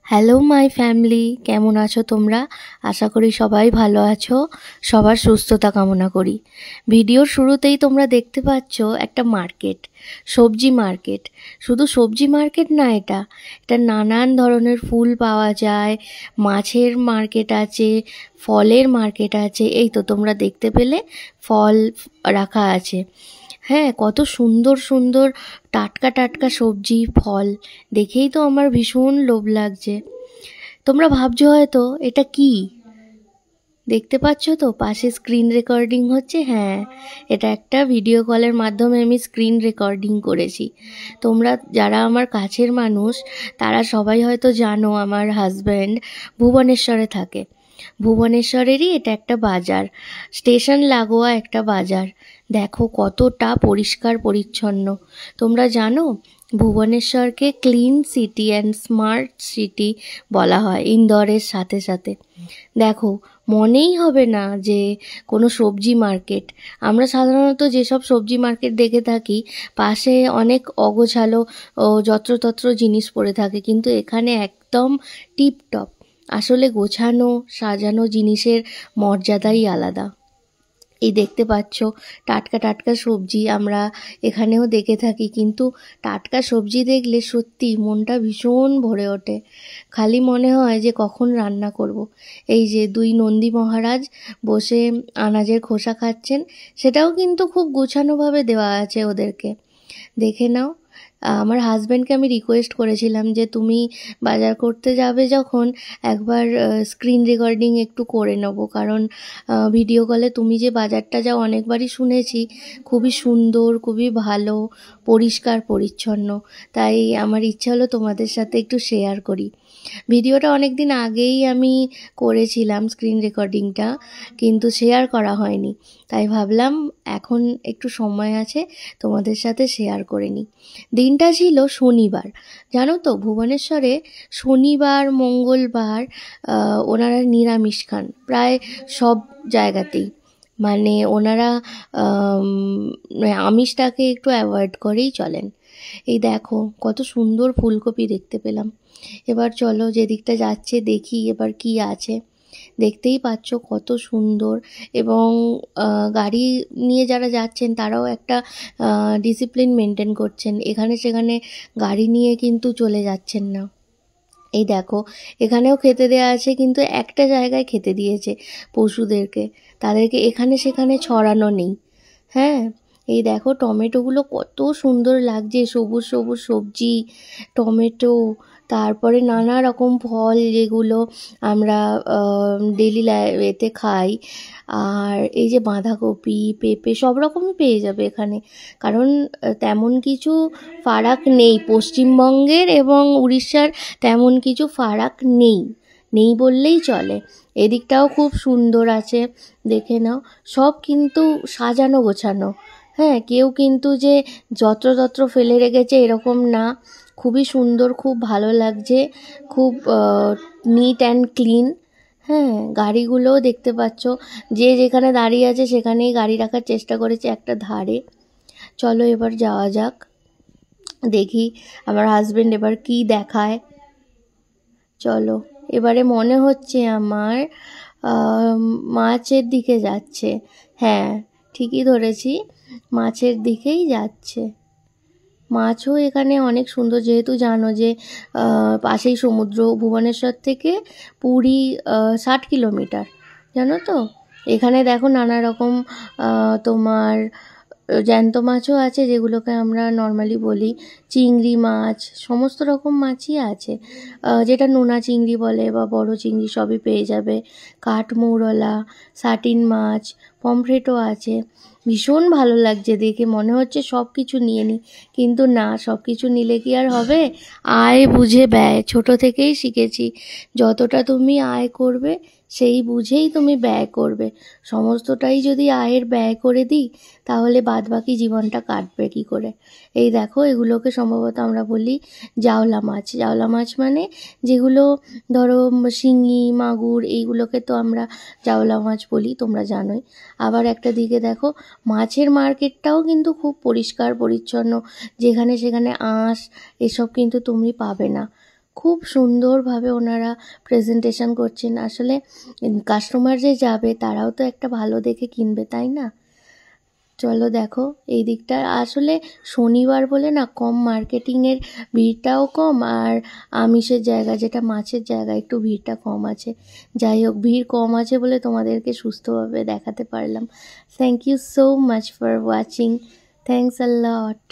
Hello my family, কেমন আছো তোমরা? আশা করি সবাই ভালো আছো। সবার সুস্থতা কামনা করি। ভিডিওর শুরুতেই তোমরা দেখতে পাচ্ছ একটা মার্কেট, সবজি মার্কেট। শুধু সবজি মার্কেট না, এটা নানান ধরনের ফুল পাওয়া যায়, মাছের মার্কেট আছে, ফলের মার্কেট আছে। এই তো তোমরা দেখতে পেলে ফল রাখা আছে। হ্যাঁ, কত সুন্দর সুন্দর টাটকা টাটকা সবজি ফল দেখেই তো আমার ভীষণ লোভ লাগছে। তোমরা ভাবছো হয়তো এটা কি, দেখতে পাচ্ছ তো পাশে স্ক্রিন রেকর্ডিং হচ্ছে। হ্যাঁ, এটা একটা ভিডিও কলের মাধ্যমে আমি স্ক্রিন রেকর্ডিং করেছি। তোমরা যারা আমার কাছের মানুষ তারা সবাই হয়তো জানো আমার হাজব্যান্ড ভুবনেশ্বরে থাকে। ভুবনেশ্বরেরই এটা একটা বাজার, স্টেশন লাগোয়া একটা বাজার। দেখো কতটা পরিষ্কার পরিচ্ছন্ন। তোমরা জানো ভুবনেশ্বরকে clean city and smart city বলা হয় ইন্দোরের সাথে সাথে। দেখো, মনেই হবে না যে কোনো সবজি মার্কেট। আমরা সাধারণত যেসব সবজি মার্কেট দেখে থাকি পাশে অনেক অগোছালো ও যত্রতত্র জিনিস পড়ে থাকে, কিন্তু এখানে একদম টিপটপ, আসলে গোছানো সাজানো জিনিসের মর্যাদাই আলাদা। এই দেখতে পাচ্ছ টাটকা টাটকা সবজি আমরা এখানেও দেখে থাকি, কিন্তু টাটকা সবজি দেখলে সত্যি মনটা ভীষণ ভরে ওঠে। খালি মনে হয় যে কখন রান্না করব। এই যে দুই নন্দী মহারাজ বসে আনাজের খোসা খাচ্ছেন, সেটাও কিন্তু খুব গোছানোভাবে দেওয়া আছে ওদেরকে। দেখে নাও। আমার হাজব্যান্ডকে আমি রিকোয়েস্ট করেছিলাম যে তুমি বাজার করতে যাবে যখন একবার স্ক্রিন রেকর্ডিং একটু করে নেবো, কারণ ভিডিও কলে তুমি যে বাজারটা যাও অনেকবারই শুনেছি, খুবই সুন্দর, খুবই ভালো, পরিষ্কার পরিচ্ছন্ন। তাই আমার ইচ্ছা হলো তোমাদের সাথে একটু শেয়ার করি। ভিডিওটা অনেক দিন আগেই আমি করেছিলাম স্ক্রিন রেকর্ডিংটা, কিন্তু শেয়ার করা হয়নি। তাই ভাবলাম এখন একটু সময় আছে, তোমাদের সাথে শেয়ার করে নিই। দিনটা ছিল শনিবার। জানো তো ভুবনেশ্বরে শনিবার মঙ্গলবার ওনারা নিরামিষ খান প্রায় সব জায়গাতেই। মানে ওনারা আমিষটাকে একটু অ্যাভয়েড করেই চলেন। এই দেখো কত সুন্দর ফুলকপি দেখতে পেলাম। এবার চলো যেদিকটা যাচ্ছে দেখি এবার কি আছে। দেখতেই পাচ্ছ কত সুন্দর, এবং গাড়ি নিয়ে যারা যাচ্ছেন তারাও একটা ডিসিপ্লিন মেনটেন করছেন, এখানে সেখানে গাড়ি নিয়ে কিন্তু চলে যাচ্ছেন না। এই দেখো এখানেও খেতে দেওয়া আছে, কিন্তু একটা জায়গায় খেতে দিয়েছে পশুদেরকে, তাদেরকে এখানে সেখানে ছড়ানো নেই। হ্যাঁ, এই দেখো টমেটোগুলো কত সুন্দর লাগছে, সবুজ সবুজ সবজি, টমেটো, তারপরে নানা রকম ফল যেগুলো আমরা ডেলি এতে খাই। আর এই যে বাঁধাকপি, পেঁপে সব রকমই পেয়ে যাবে এখানে, কারণ তেমন কিছু ফারাক নেই পশ্চিমবঙ্গের এবং উড়িষ্যার, তেমন কিছু ফারাক নেই, নেই বললেই চলে। এদিকটাও খুব সুন্দর আছে, দেখে নাও। সব কিন্তু সাজানো গোছানো। হ্যাঁ, কেউ কিন্তু যে যত্রতত্র ফেলে রেখেছে এরকম না, খুবই সুন্দর, খুব ভালো লাগছে, খুব নিট অ্যান্ড ক্লিন। হ্যাঁ, গাড়িগুলোও দেখতে পাচ্ছ, যে যেখানে দাঁড়িয়ে আছে সেখানেই গাড়ি রাখার চেষ্টা করেছে একটা ধারে। চলো এবার যাওয়া যাক, দেখি আমার হাজবেন্ড এবার কি দেখায়। চলো, এবারে মনে হচ্ছে আমার মাছের দিকে যাচ্ছে। হ্যাঁ, ঠিকই ধরেছি, মাছের দিকেই যাচ্ছে। মাছও এখানে অনেক সুন্দর, যেহেতু জানো যে পাশেই সমুদ্র। ভুবনেশ্বর থেকে পুরী 60 কিলোমিটার, জানো তো। এখানে দেখো নানা রকম তোমার জ্যান্ত মাছও আছে, যেগুলোকে আমরা নর্মালি বলি চিংড়ি মাছ, সমস্ত রকম মাছই আছে। যেটা নোনা চিংড়ি বলে বা বড় চিংড়ি সবই পেয়ে যাবে। কাঠমৌরলা, সাটিন মাছ, পমফ্রেটও আছে। ভীষণ ভালো লাগছে দেখে, মনে হচ্ছে সব কিছু নিয়ে নিই, কিন্তু না, সব কিছু নিলে কি আর হবে। আয় বুঝে ব্যয় ছোট থেকেই শিখেছি, যতটা তুমি আয় করবে সেই বুঝেই তুমি ব্যয় করবে। সমস্তটাই যদি আয়ের ব্যয় করে দিই তাহলে বাদবাকি জীবনটা কাটবে কি করে। এই দেখো এগুলোকে সম্ভবত আমরা বলি জাওলা মাছ। জাওলা মাছ মানে যেগুলো ধরো শিঙি মাগুর, এইগুলোকে তো আমরা জাওলা মাছ বলি, তোমরা জানোই। আবার একটা দিকে দেখো মাছের মার্কেটটাও কিন্তু খুব পরিষ্কার পরিচ্ছন্ন, যেখানে সেখানে আঁশ এসব কিন্তু তুমি পাবে না। খুব সুন্দরভাবে ওনারা প্রেজেন্টেশন করছেন। আসলে কাস্টমার যে যাবে তারাও তো একটা ভালো দেখে কিনবে, তাই না? চলো দেখো এই দিকটা আসলে শনিবার বলে না কম মার্কেটিংয়ের ভিড়টাও কম, আর আমিষের জায়গা যেটা মাছের জায়গা একটু ভিড়টা কম আছে। যাই হোক, ভিড় কম আছে বলে তোমাদেরকে সুস্থভাবে দেখাতে পারলাম। Thank you so much for watching. Thanks a lot.